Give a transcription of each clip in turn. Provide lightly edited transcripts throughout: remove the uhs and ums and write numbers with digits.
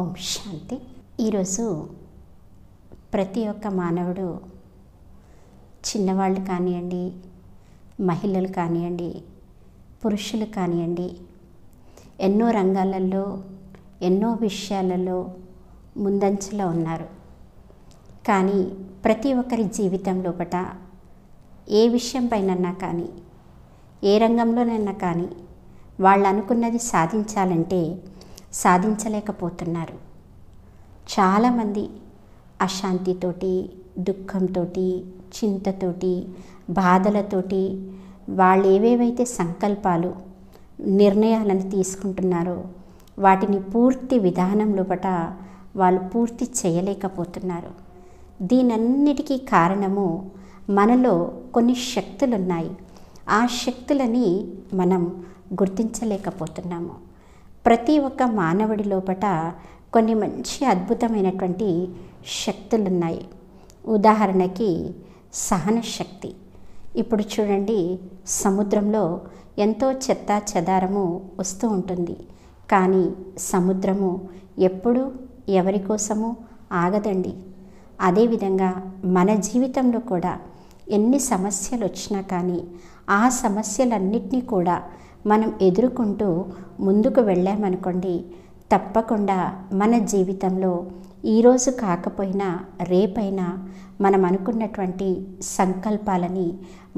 ఓం శాంతి. ఈరోజు ప్రతి ఒక్క మానవుడు, చిన్నవాళ్ళు కానివ్వండి, మహిళలు కానివ్వండి, పురుషులు కానివ్వండి, ఎన్నో రంగాలలో ఎన్నో విషయాలలో ముందంజలో ఉన్నారు. కానీ ప్రతి ఒక్కరి జీవితం లోపట ఏ విషయం పైనన్నా కానీ, ఏ రంగంలోనైనా కానీ వాళ్ళు అనుకున్నది సాధించాలంటే సాధించలేకపోతున్నారు. చాలామంది అశాంతితోటి, దుఃఖంతో, చింతతోటి, బాధలతోటి వాళ్ళు ఏవేవైతే సంకల్పాలు, నిర్ణయాలను తీసుకుంటున్నారో వాటిని పూర్తి విధానం లోపట వాళ్ళు పూర్తి చేయలేకపోతున్నారు. దీనన్నిటికీ కారణము మనలో కొన్ని శక్తులు ఉన్నాయి. ఆ శక్తులని మనం గుర్తించలేకపోతున్నాము. ప్రతి ఒక్క మానవుడి లోపట కొన్ని మంచి అద్భుతమైనటువంటి శక్తులు ఉన్నాయి. ఉదాహరణకి సహన శక్తి. ఇప్పుడు చూడండి, సముద్రంలో ఎంతో చెత్త చెదారము వస్తూ ఉంటుంది. కానీ సముద్రము ఎప్పుడు ఎవరి కోసము ఆగదండి. అదేవిధంగా మన జీవితంలో కూడా ఎన్ని సమస్యలు వచ్చినా కానీ ఆ సమస్యలన్నిటినీ కూడా మనం ఎదుర్కొంటూ ముందుకు వెళ్ళామనుకోండి, తప్పకుండా మన జీవితంలో ఈరోజు కాకపోయినా రేపైనా మనం అనుకున్నటువంటి సంకల్పాలని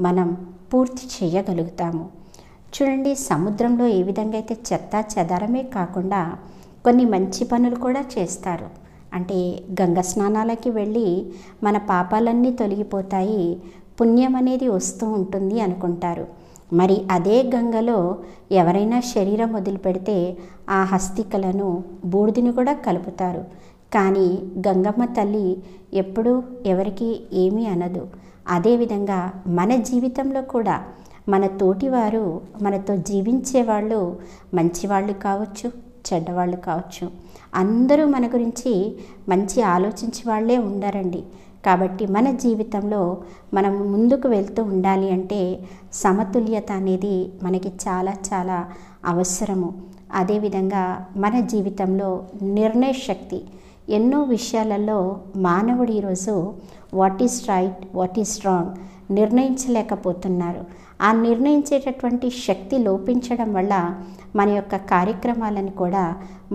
మనం పూర్తి చేయగలుగుతాము. చూడండి, సముద్రంలో ఏ విధంగా అయితే చెత్త చెదారమే కాకుండా కొన్ని మంచి పనులు కూడా చేస్తారు. అంటే గంగ స్నానాలకి వెళ్ళి మన పాపాలన్నీ తొలగిపోతాయి, పుణ్యం అనేది వస్తూ ఉంటుంది అనుకుంటారు. మరి అదే గంగలో ఎవరైనా శరీరం వదిలిపెడితే ఆ హస్తికలను, బూడిదని కూడా కలుపుతారు. కానీ గంగమ్మ తల్లి ఎప్పుడూ ఎవరికి ఏమీ అనదు. అదేవిధంగా మన జీవితంలో కూడా మన తోటివారు, మనతో జీవించేవాళ్ళు మంచివాళ్ళు కావచ్చు, చెడ్డవాళ్ళు కావచ్చు, అందరూ మన గురించి మంచి ఆలోచించే వాళ్ళే ఉండరండి. కాబట్టి మన జీవితంలో మనం ముందుకు వెళ్తూ ఉండాలి అంటే సమతుల్యత అనేది మనకి చాలా చాలా అవసరము. అదేవిధంగా మన జీవితంలో నిర్ణయ శక్తి. ఎన్నో విషయాలలో మానవుడు ఈరోజు what is right, what is wrong నిర్ణయించలేకపోతున్నారు. ఆ నిర్ణయించేటటువంటి శక్తి లోపించడం వల్ల మన యొక్క కార్యక్రమాలను కూడా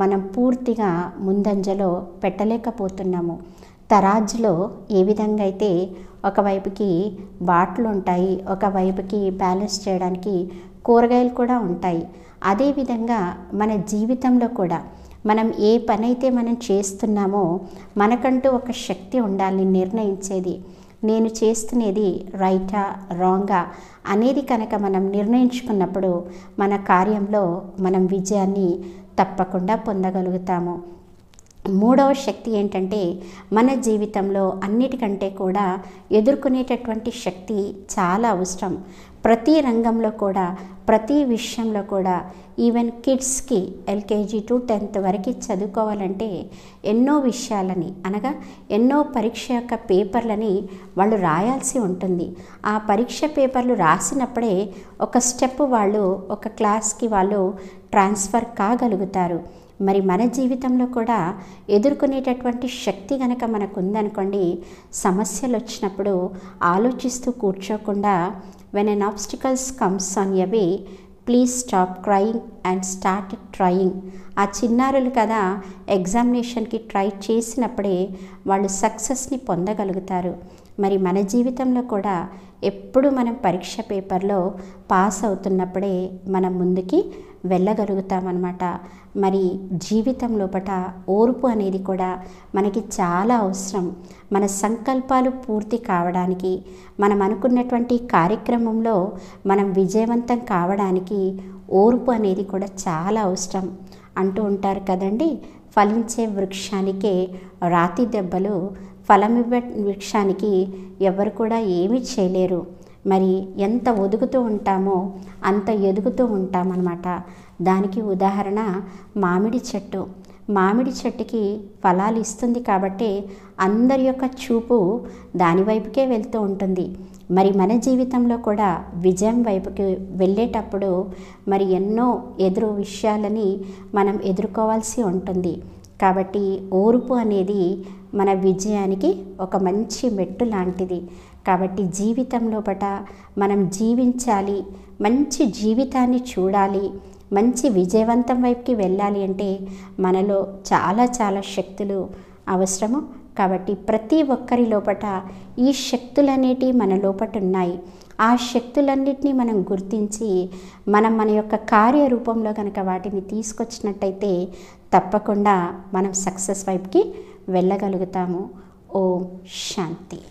మనం పూర్తిగా ముందంజలో పెట్టలేకపోతున్నాము. తరాజులో ఏ విధంగా అయితే ఒకవైపుకి బాట్లు ఉంటాయి, ఒకవైపుకి బ్యాలెన్స్ చేయడానికి కూరగాయలు కూడా ఉంటాయి. అదేవిధంగా మన జీవితంలో కూడా మనం ఏ పని అయితే మనం చేస్తున్నామో మనకంటూ ఒక శక్తి ఉండాలి నిర్ణయించేది. నేను చేస్తున్నది రైటా రాంగా అనేది కనుక మనం నిర్ణయించుకున్నప్పుడు మన కార్యంలో మనం విజయాన్ని తప్పకుండా పొందగలుగుతాము. మూడవ శక్తి ఏంటంటే మన జీవితంలో అన్నిటికంటే కూడా ఎదుర్కొనేటటువంటి శక్తి చాలా అవసరం. ప్రతి రంగంలో కూడా, ప్రతి విషయంలో కూడా, ఈవెన్ కిడ్స్కి LKG to 10th వరకు చదువుకోవాలంటే ఎన్నో విషయాలని, అనగా ఎన్నో పరీక్ష యొక్క పేపర్లని వాళ్ళు రాయాల్సి ఉంటుంది. ఆ పరీక్ష పేపర్లు రాసినప్పుడే ఒక స్టెప్ వాళ్ళు ఒక క్లాస్కి వాళ్ళు ట్రాన్స్ఫర్ కాగలుగుతారు. మరి మన జీవితంలో కూడా ఎదుర్కొనేటటువంటి శక్తి కనుక మనకు ఉందనుకోండి, సమస్యలు వచ్చినప్పుడు ఆలోచిస్తూ కూర్చోకుండా when an obstacles comes on your way, please stop crying and start trying. ఆ చిన్నారులు కదా ఎగ్జామినేషన్కి ట్రై చేసినప్పుడే వాళ్ళు సక్సెస్ని పొందగలుగుతారు. మరి మన జీవితంలో కూడా ఎప్పుడు మనం పరీక్ష పేపర్లో పాస్ అవుతున్నప్పుడే మనం ముందుకి వెళ్ళగలుగుతామన్నమాట. మరి జీవితం లోపట ఓర్పు అనేది కూడా మనకి చాలా అవసరం. మన సంకల్పాలు పూర్తి కావడానికి, మనం అనుకున్నటువంటి కార్యక్రమంలో మనం విజయవంతం కావడానికి ఓర్పు అనేది కూడా చాలా అవసరం. అంటూ ఉంటారు కదండి, ఫలించే వృక్షానికే రాతి దెబ్బలు, ఫలమివ్వ వృక్షానికి ఎవరు కూడా ఏమీ చేయలేరు. మరి ఎంత ఒదుగుతూ ఉంటామో అంత ఎదుగుతూ ఉంటామన్నమాట. దానికి ఉదాహరణ మామిడి చెట్టు. మామిడి చెట్టుకి ఫలాలు ఇస్తుంది కాబట్టి అందరి యొక్క చూపు దాని వైపుకే వెళ్తూ ఉంటుంది. మరి మన జీవితంలో కూడా విజయం వైపుకి వెళ్ళేటప్పుడు మరి ఎన్నో ఎదురు విషయాలని మనం ఎదుర్కోవాల్సి ఉంటుంది. కాబట్టి ఓర్పు అనేది మన విజయానికి ఒక మంచి మెట్టు లాంటిది. కాబట్టి జీవితంలో మనం జీవించాలి, మంచి జీవితాన్ని చూడాలి, మంచి విజయవంతం వైపుకి వెళ్ళాలి అంటే మనలో చాలా చాలా శక్తులు అవసరము. కాబట్టి ప్రతి ఒక్కరి లోపట ఈ శక్తులనేటివి మన లోపట ఉన్నాయి. ఆ శక్తులన్నిటినీ మనం గుర్తించి మన యొక్క కార్యరూపంలో కనుక వాటిని తీసుకొచ్చినట్టయితే తప్పకుండా మనం సక్సెస్ వైపుకి వెళ్ళగలుగుతాము. ఓం శాంతి.